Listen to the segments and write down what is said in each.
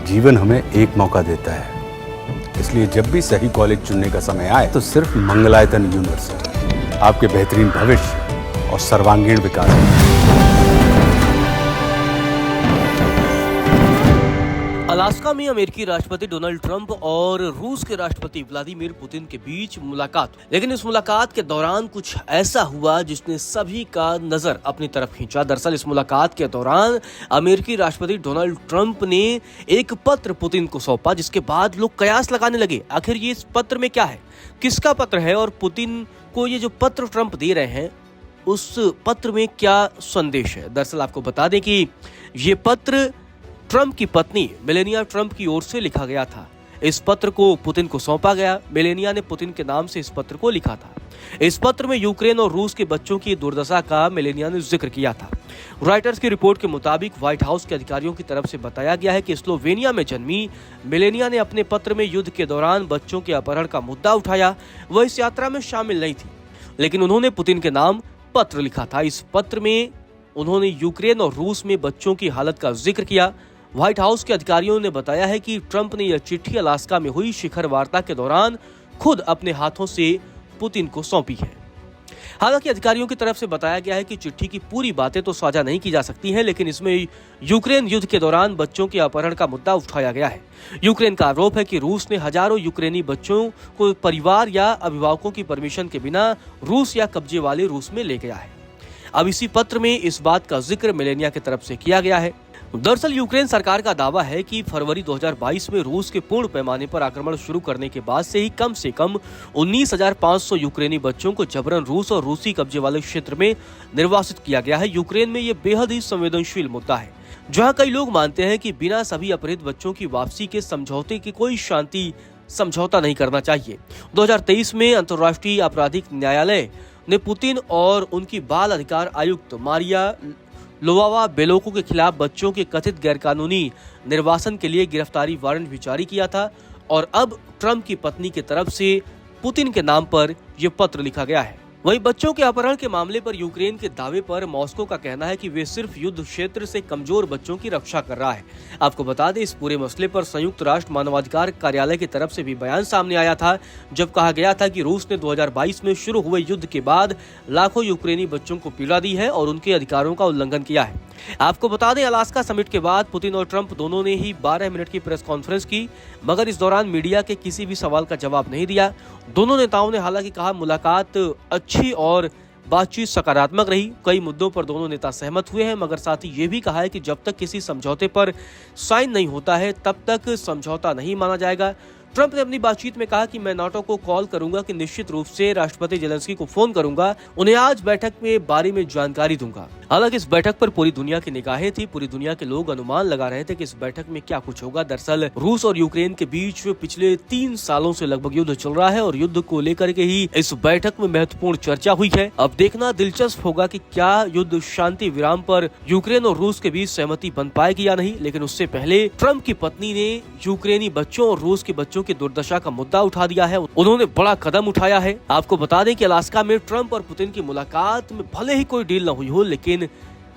जीवन हमें एक मौका देता है, इसलिए जब भी सही कॉलेज चुनने का समय आए तो सिर्फ मंगलायतन यूनिवर्सिटी आपके बेहतरीन भविष्य और सर्वांगीण विकास। अलास्का में अमेरिकी राष्ट्रपति डोनाल्ड ट्रंप और रूस के राष्ट्रपति व्लादिमीर पुतिन के बीच मुलाकात, लेकिन इस मुलाकात के दौरान कुछ ऐसा हुआ जिसने सभी का नजर अपनी तरफ खींचा। दरअसल इस मुलाकात के दौरान अमेरिकी राष्ट्रपति डोनाल्ड ट्रंप ने एक पत्र पुतिन को सौंपा, जिसके बाद लोग कयास लगाने लगे आखिर ये इस पत्र में क्या है, किसका पत्र है और पुतिन को ये जो पत्र ट्रंप दे रहे हैं उस पत्र में क्या संदेश है। दरअसल आपको बता दें कि ये पत्र ट्रंप की पत्नी मेलेनिया ट्रंप की ओर से लिखा गया था। इस पत्र को पुतिन को सौंपा गया। मेलेनिया ने पुतिन के नाम से इस पत्र को लिखा था। इस पत्र में यूक्रेन और रूस के बच्चों की दुर्दशा का मेलेनिया ने जिक्र किया था। रॉयटर्स की रिपोर्ट के मुताबिक व्हाइट हाउस के अधिकारियों की तरफ से बताया गया है कि स्लोवेनिया में जन्मी मेलेनिया ने अपने पत्र में युद्ध के दौरान बच्चों के अपहरण का मुद्दा उठाया। वह इस यात्रा में शामिल नहीं थी, लेकिन उन्होंने पुतिन के नाम पत्र लिखा था। इस पत्र में उन्होंने यूक्रेन और रूस में बच्चों की हालत का जिक्र किया। व्हाइट हाउस के अधिकारियों ने बताया है कि ट्रंप ने यह चिट्ठी अलास्का में हुई शिखर वार्ता के दौरान खुद अपने हाथों से पुतिन को सौंपी है। हालांकि अधिकारियों की तरफ से बताया गया है कि चिट्ठी की पूरी बातें तो साझा नहीं की जा सकती हैं, लेकिन इसमें यूक्रेन युद्ध के दौरान बच्चों के अपहरण का मुद्दा उठाया गया है। यूक्रेन का आरोप है कि रूस ने हजारों यूक्रेनी बच्चों को परिवार या अभिभावकों की परमिशन के बिना रूस या कब्जे वाले रूस में ले गया है। अब इसी पत्र में इस बात का जिक्र मेलेनिया की तरफ से किया गया है। दरअसल यूक्रेन सरकार का दावा है कि फरवरी 2022 में रूस के पूर्ण पैमाने पर आक्रमण शुरू करने के बाद से कम 19,500 यूक्रेनी बच्चों को जबरन रूस और रूसी कब्जे वाले क्षेत्र में निर्वासित किया गया है। यूक्रेन में ये बेहद ही संवेदनशील मुद्दा है, जहां कई लोग मानते हैं कि बिना सभी अपहृत बच्चों की वापसी के समझौते की कोई शांति समझौता नहीं करना चाहिए। 2023 में अंतर्राष्ट्रीय आपराधिक न्यायालय ने पुतिन और उनकी बाल अधिकार आयुक्त मारिया लोवावा बेलोको के खिलाफ बच्चों के कथित गैरकानूनी निर्वासन के लिए गिरफ्तारी वारंट भी जारी किया था और अब ट्रंप की पत्नी की तरफ से पुतिन के नाम पर यह पत्र लिखा गया है। वहीं बच्चों के अपहरण के मामले पर यूक्रेन के दावे पर मॉस्को का कहना है कि वे सिर्फ युद्ध क्षेत्र से कमजोर बच्चों की रक्षा कर रहा है। आपको बता दें, इस पूरे मसले पर संयुक्त राष्ट्र मानवाधिकार कार्यालय की तरफ से भी बयान सामने आया था, जब कहा गया था कि रूस ने 2022 में शुरू हुए युद्ध के बाद लाखों यूक्रेनी बच्चों को पीड़ा दी है और उनके अधिकारों का उल्लंघन किया है। आपको बता दें, अलास्का समिट के बाद पुतिन और ट्रंप दोनों ने ही 12 मिनट की प्रेस कॉन्फ्रेंस की, मगर इस दौरान मीडिया के किसी भी सवाल का जवाब नहीं दिया। दोनों नेताओं ने हालांकि कहा मुलाकात अच्छी और बातचीत सकारात्मक रही। कई मुद्दों पर दोनों नेता सहमत हुए हैं, मगर साथ ही ये भी कहा है कि जब तक किसी समझौते पर साइन नहीं होता है तब तक समझौता नहीं माना जाएगा। ट्रंप ने अपनी बातचीत में कहा कि मैं नाटो को कॉल करूंगा कि निश्चित रूप से राष्ट्रपति जेलेंस्की को फोन करूंगा, उन्हें आज बैठक में बारे में जानकारी दूंगा। हालांकि इस बैठक पर पूरी दुनिया की निगाहें थी। पूरी दुनिया के लोग अनुमान लगा रहे थे कि इस बैठक में क्या कुछ होगा। दरअसल रूस और यूक्रेन के बीच पिछले 3 सालों से लगभग युद्ध चल रहा है और युद्ध को लेकर के ही इस बैठक में महत्वपूर्ण चर्चा हुई है। अब देखना दिलचस्प होगा कि क्या युद्ध शांति विराम पर यूक्रेन और रूस के बीच सहमति बन पाएगी या नहीं। लेकिन उससे पहले ट्रंप की पत्नी ने यूक्रेनी बच्चों और रूस के बच्चों की दुर्दशा का मुद्दा उठा दिया है। उन्होंने बड़ा कदम उठाया है। आपको बता दें कि अलास्का में ट्रंप और पुतिन की मुलाकात में भले ही कोई डील न हुई हो, लेकिन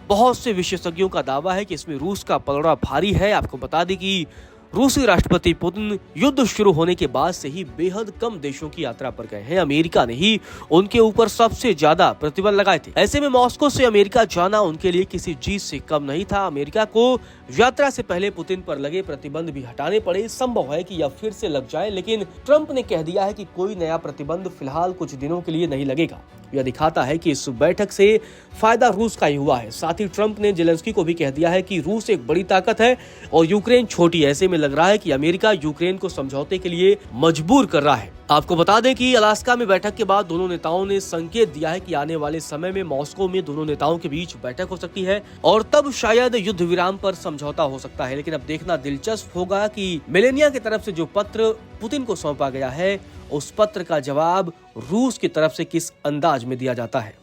बहुत से विशेषज्ञों का दावा है कि इसमें रूस का पलड़ा भारी है। आपको बता दें कि रूसी राष्ट्रपति पुतिन युद्ध शुरू होने के बाद से ही बेहद कम देशों की यात्रा पर गए हैं। अमेरिका ने ही उनके ऊपर सबसे ज्यादा प्रतिबंध लगाए थे। ऐसे में मॉस्को से अमेरिका जाना उनके लिए किसी चीज से कम नहीं था। अमेरिका को यात्रा से पहले पुतिन पर लगे प्रतिबंध भी हटाने पड़े। संभव है कि यह फिर से लग जाए, लेकिन ट्रंप ने कह दिया है कि कोई नया प्रतिबंध फिलहाल कुछ दिनों के लिए नहीं लगेगा। यह दिखाता है कि इस बैठक से फायदा रूस का ही हुआ है। साथ ही ट्रंप ने जेलेंस्की को भी कह दिया है कि रूस एक बड़ी ताकत है और यूक्रेन छोटी। ऐसे में लग रहा है कि अमेरिका यूक्रेन को समझौते के लिए मजबूर कर रहा है। आपको बता दें कि अलास्का में बैठक के बाद दोनों नेताओं ने संकेत दिया है कि आने वाले समय में मॉस्को में दोनों नेताओं के बीच बैठक हो सकती है और तब शायद युद्ध विराम पर समझौता हो सकता है। लेकिन अब देखना दिलचस्प होगा कि मेलेनिया की तरफ से जो पत्र पुतिन को सौंपा गया है, उस पत्र का जवाब रूस की तरफ से किस अंदाज में दिया जाता है।